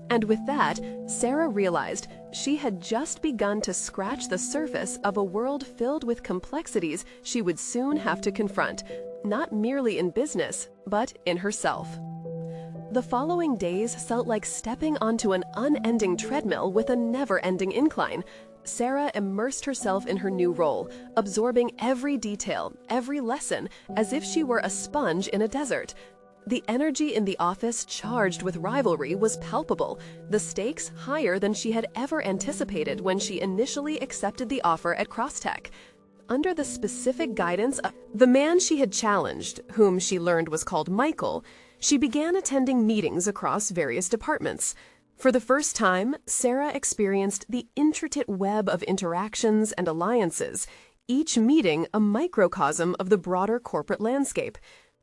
And with that, Sarah realized she had just begun to scratch the surface of a world filled with complexities she would soon have to confront, not merely in business, but in herself. The following days felt like stepping onto an unending treadmill with a never-ending incline. Sarah immersed herself in her new role, absorbing every detail, every lesson, as if she were a sponge in a desert. The energy in the office charged with rivalry was palpable, the stakes higher than she had ever anticipated when she initially accepted the offer at Crosstech. Under the specific guidance of the man she had challenged, whom she learned was called Michael, she began attending meetings across various departments. For the first time, Sarah experienced the intricate web of interactions and alliances, each meeting a microcosm of the broader corporate landscape.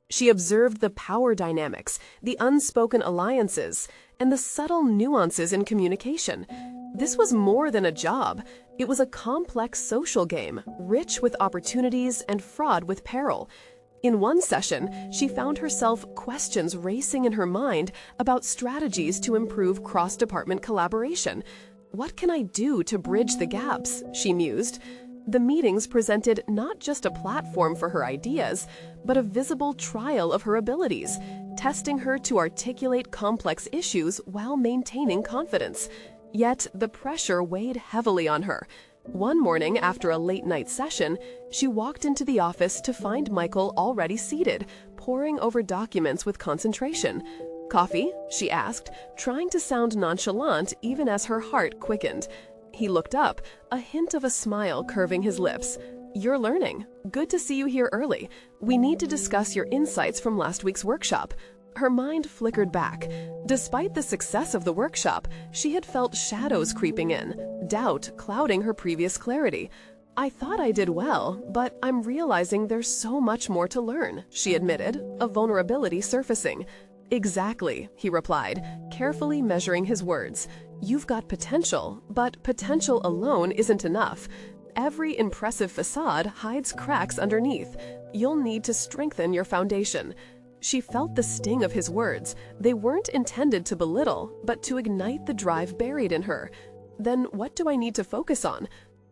She observed the power dynamics, the unspoken alliances, and the subtle nuances in communication. This was more than a job. It was a complex social game, rich with opportunities and fraught with peril. In one session, she found herself questions racing in her mind about strategies to improve cross-department collaboration. What can I do to bridge the gaps? She mused. The meetings presented not just a platform for her ideas, but a visible trial of her abilities, testing her to articulate complex issues while maintaining confidence. Yet the pressure weighed heavily on her. One morning after a late-night session, she walked into the office to find Michael already seated, poring over documents with concentration. "Coffee?" she asked, trying to sound nonchalant even as her heart quickened. He looked up, a hint of a smile curving his lips. "You're learning. Good to see you here early. We need to discuss your insights from last week's workshop." Her mind flickered back. Despite the success of the workshop, she had felt shadows creeping in, doubt clouding her previous clarity. "I thought I did well, but I'm realizing there's so much more to learn," she admitted, a vulnerability surfacing. "Exactly," he replied, carefully measuring his words. "You've got potential, but potential alone isn't enough. Every impressive facade hides cracks underneath. You'll need to strengthen your foundation." She felt the sting of his words. They weren't intended to belittle, but to ignite the drive buried in her. "Then what do I need to focus on?"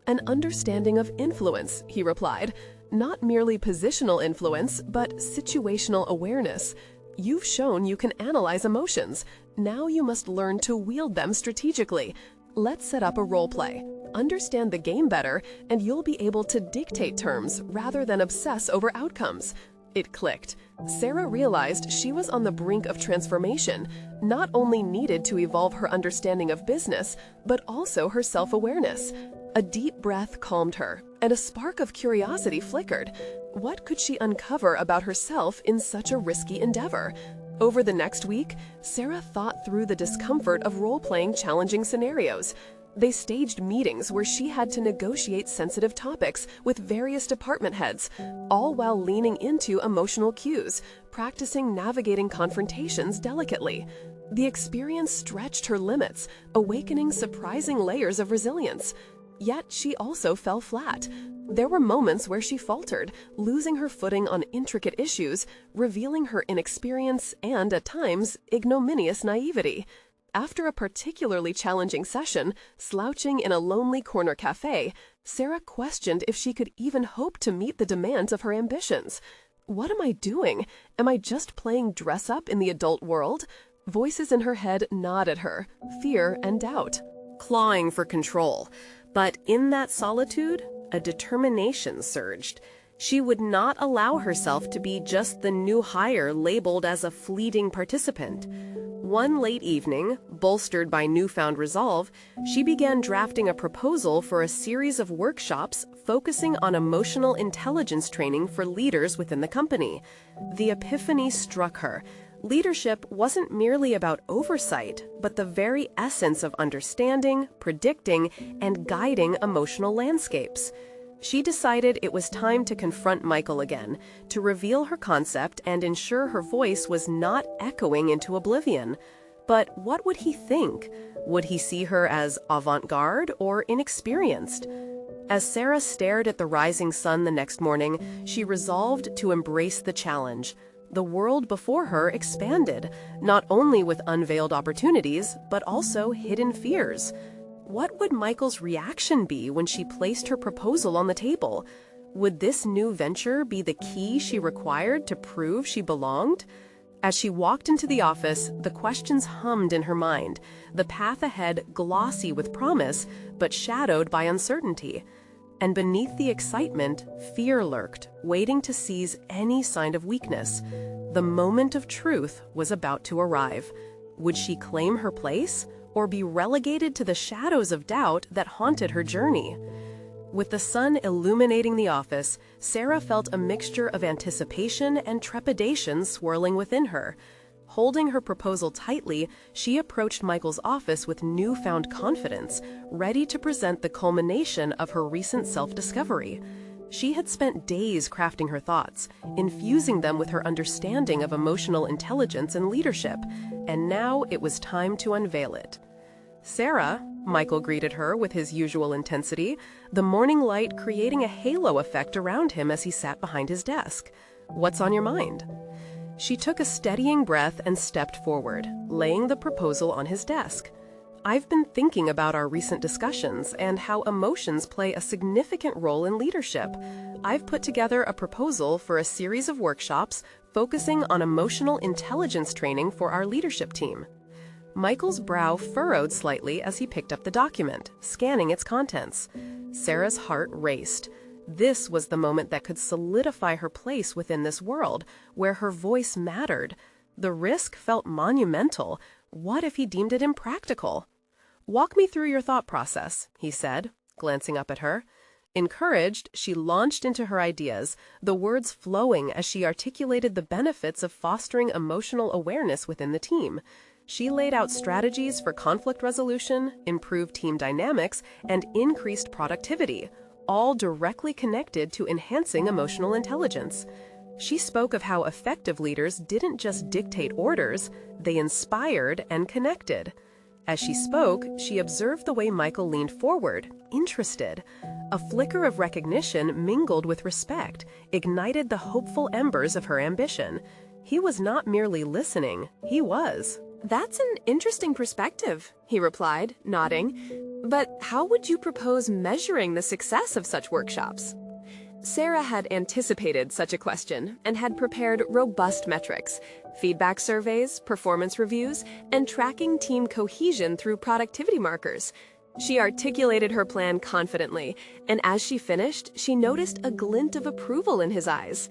"An understanding of influence," he replied. "Not merely positional influence, but situational awareness. You've shown you can analyze emotions. Now you must learn to wield them strategically. Let's set up a role play. Understand the game better, and you'll be able to dictate terms rather than obsess over outcomes." It clicked. Sarah realized she was on the brink of transformation, not only needed to evolve her understanding of business, but also her self-awareness. A deep breath calmed her, and a spark of curiosity flickered. What could she uncover about herself in such a risky endeavor? Over the next week, Sarah thought through the discomfort of role-playing challenging scenarios. They staged meetings where she had to negotiate sensitive topics with various department heads, all while leaning into emotional cues, practicing navigating confrontations delicately. The experience stretched her limits, awakening surprising layers of resilience. Yet she also fell flat. There were moments where she faltered, losing her footing on intricate issues, revealing her inexperience and, at times, ignominious naivety. After a particularly challenging session, slouching in a lonely corner cafe, Sarah questioned if she could even hope to meet the demands of her ambitions. "What am I doing? Am I just playing dress-up in the adult world?" Voices in her head gnawed at her, fear and doubt, clawing for control. But in that solitude, a determination surged. She would not allow herself to be just the new hire labeled as a fleeting participant. One late evening, bolstered by newfound resolve, she began drafting a proposal for a series of workshops focusing on emotional intelligence training for leaders within the company. The epiphany struck her. Leadership wasn't merely about oversight, but the very essence of understanding, predicting, and guiding emotional landscapes. She decided it was time to confront Michael again, to reveal her concept and ensure her voice was not echoing into oblivion. But what would he think? Would he see her as avant-garde or inexperienced? As Sarah stared at the rising sun the next morning, she resolved to embrace the challenge. The world before her expanded, not only with unveiled opportunities, but also hidden fears. What would Michael's reaction be when she placed her proposal on the table? Would this new venture be the key she required to prove she belonged? As she walked into the office, the questions hummed in her mind, the path ahead glossy with promise, but shadowed by uncertainty. And beneath the excitement, fear lurked, waiting to seize any sign of weakness. The moment of truth was about to arrive. Would she claim her place, or be relegated to the shadows of doubt that haunted her journey? With the sun illuminating the office, Sarah felt a mixture of anticipation and trepidation swirling within her. Holding her proposal tightly, she approached Michael's office with newfound confidence, ready to present the culmination of her recent self-discovery. She had spent days crafting her thoughts, infusing them with her understanding of emotional intelligence and leadership, and now it was time to unveil it. "Sarah," Michael greeted her with his usual intensity, the morning light creating a halo effect around him as he sat behind his desk. "What's on your mind?" She took a steadying breath and stepped forward, laying the proposal on his desk. "I've been thinking about our recent discussions and how emotions play a significant role in leadership. I've put together a proposal for a series of workshops focusing on emotional intelligence training for our leadership team." Michael's brow furrowed slightly as he picked up the document, scanning its contents. Sarah's heart raced. This was the moment that could solidify her place within this world, where her voice mattered. The risk felt monumental. What if he deemed it impractical? "Walk me through your thought process," he said, glancing up at her. Encouraged, she launched into her ideas, the words flowing as she articulated the benefits of fostering emotional awareness within the team. She laid out strategies for conflict resolution, improved team dynamics, and increased productivity, all directly connected to enhancing emotional intelligence. She spoke of how effective leaders didn't just dictate orders, they inspired and connected. As she spoke, she observed the way Michael leaned forward, interested. A flicker of recognition mingled with respect, ignited the hopeful embers of her ambition. He was not merely listening, he was. "That's an interesting perspective," he replied, nodding. "But how would you propose measuring the success of such workshops?" Sarah had anticipated such a question and had prepared robust metrics, feedback surveys, performance reviews, and tracking team cohesion through productivity markers. She articulated her plan confidently, and as she finished, she noticed a glint of approval in his eyes.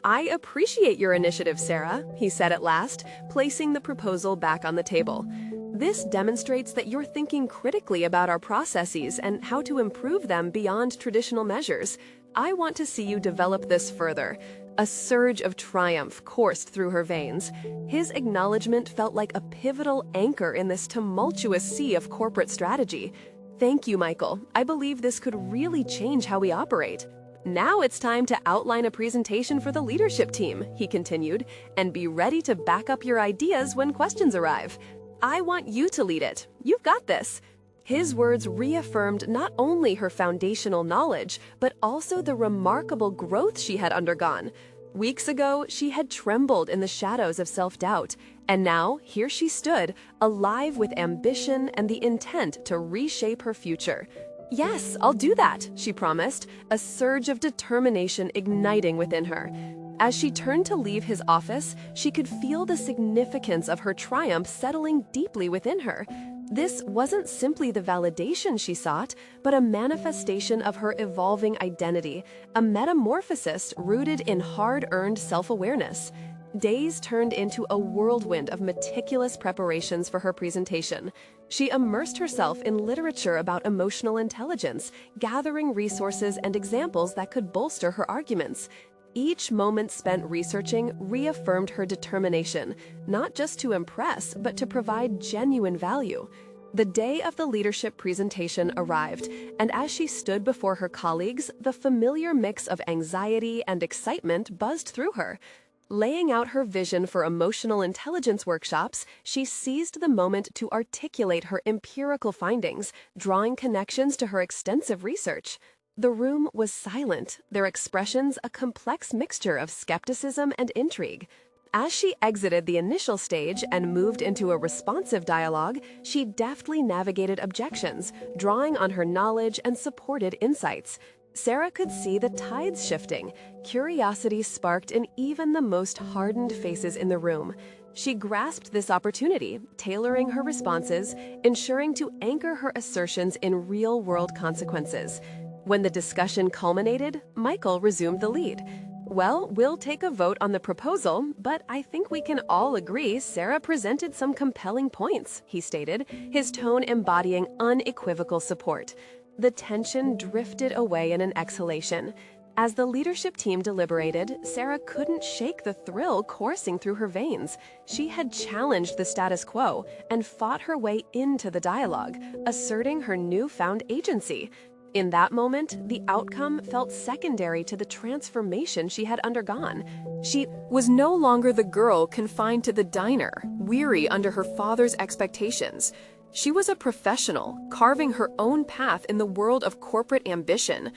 "I appreciate your initiative, Sarah," he said at last, placing the proposal back on the table. "This demonstrates that you're thinking critically about our processes and how to improve them beyond traditional measures. I want to see you develop this further." A surge of triumph coursed through her veins. His acknowledgement felt like a pivotal anchor in this tumultuous sea of corporate strategy. "Thank you, Michael. I believe this could really change how we operate." "Now it's time to outline a presentation for the leadership team," he continued, "and be ready to back up your ideas when questions arrive. I want you to lead it. You've got this." His words reaffirmed not only her foundational knowledge, but also the remarkable growth she had undergone. Weeks ago, she had trembled in the shadows of self-doubt, and now here she stood, alive with ambition and the intent to reshape her future. "Yes, I'll do that," she promised, a surge of determination igniting within her. As she turned to leave his office, she could feel the significance of her triumph settling deeply within her. This wasn't simply the validation she sought, but a manifestation of her evolving identity, a metamorphosis rooted in hard-earned self-awareness. Days turned into a whirlwind of meticulous preparations for her presentation. She immersed herself in literature about emotional intelligence, gathering resources and examples that could bolster her arguments. Each moment spent researching reaffirmed her determination, not just to impress, but to provide genuine value. The day of the leadership presentation arrived, and as she stood before her colleagues, the familiar mix of anxiety and excitement buzzed through her. Laying out her vision for emotional intelligence workshops, she seized the moment to articulate her empirical findings, drawing connections to her extensive research. The room was silent, their expressions a complex mixture of skepticism and intrigue. As she exited the initial stage and moved into a responsive dialogue, she deftly navigated objections, drawing on her knowledge and supported insights. Sarah could see the tides shifting, curiosity sparked in even the most hardened faces in the room. She grasped this opportunity, tailoring her responses, ensuring to anchor her assertions in real-world consequences. When the discussion culminated, Michael resumed the lead. "Well, we'll take a vote on the proposal, but I think we can all agree Sarah presented some compelling points," he stated, his tone embodying unequivocal support. The tension drifted away in an exhalation. As the leadership team deliberated, Sarah couldn't shake the thrill coursing through her veins. She had challenged the status quo and fought her way into the dialogue, asserting her newfound agency. In that moment, the outcome felt secondary to the transformation she had undergone. She Was no longer the girl confined to the diner, weary under her father's expectations. She was a professional, carving her own path in the world of corporate ambition.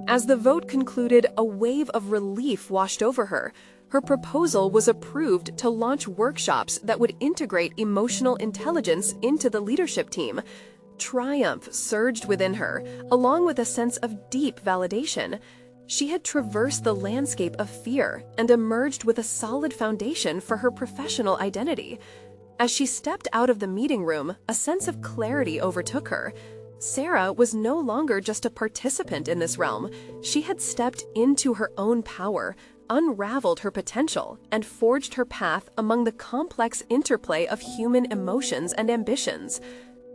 As the vote concluded, a wave of relief washed over her. Her proposal was approved to launch workshops that would integrate emotional intelligence into the leadership team. Triumph surged within her, along with a sense of deep validation. She had traversed the landscape of fear and emerged with a solid foundation for her professional identity. As she stepped out of the meeting room, a sense of clarity overtook her. Sarah was no longer just a participant in this realm. She had stepped into her own power, unraveled her potential, and forged her path among the complex interplay of human emotions and ambitions.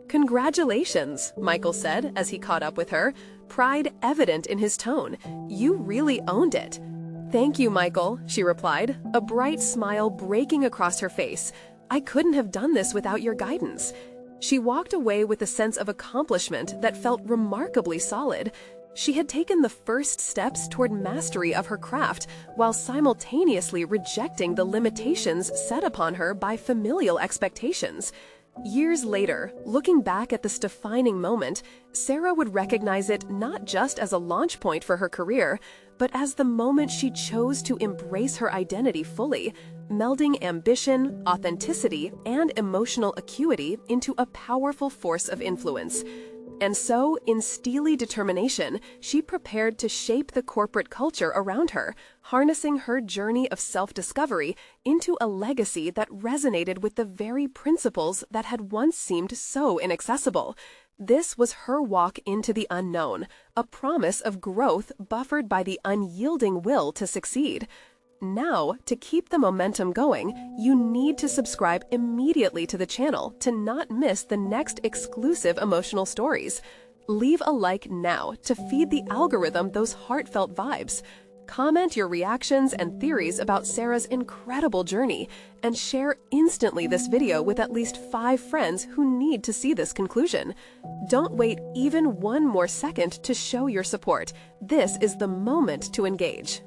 "Congratulations," Michael said as he caught up with her, pride evident in his tone. "You really owned it." "Thank you, Michael," she replied, a bright smile breaking across her face. "I couldn't have done this without your guidance." She walked away with a sense of accomplishment that felt remarkably solid. She had taken the first steps toward mastery of her craft while simultaneously rejecting the limitations set upon her by familial expectations. Years later, looking back at this defining moment, Sarah would recognize it not just as a launch point for her career, but as the moment she chose to embrace her identity fully, melding ambition, authenticity, and emotional acuity into a powerful force of influence. And so, in steely determination, she prepared to shape the corporate culture around her, harnessing her journey of self-discovery into a legacy that resonated with the very principles that had once seemed so inaccessible. This was her walk into the unknown, a promise of growth buffered by the unyielding will to succeed. Now, to keep the momentum going, you need to subscribe immediately to the channel to not miss the next exclusive emotional stories. Leave a like now to feed the algorithm those heartfelt vibes. Comment your reactions and theories about Sarah's incredible journey, and share instantly this video with at least 5 friends who need to see this conclusion. Don't wait even one more second to show your support. This is the moment to engage.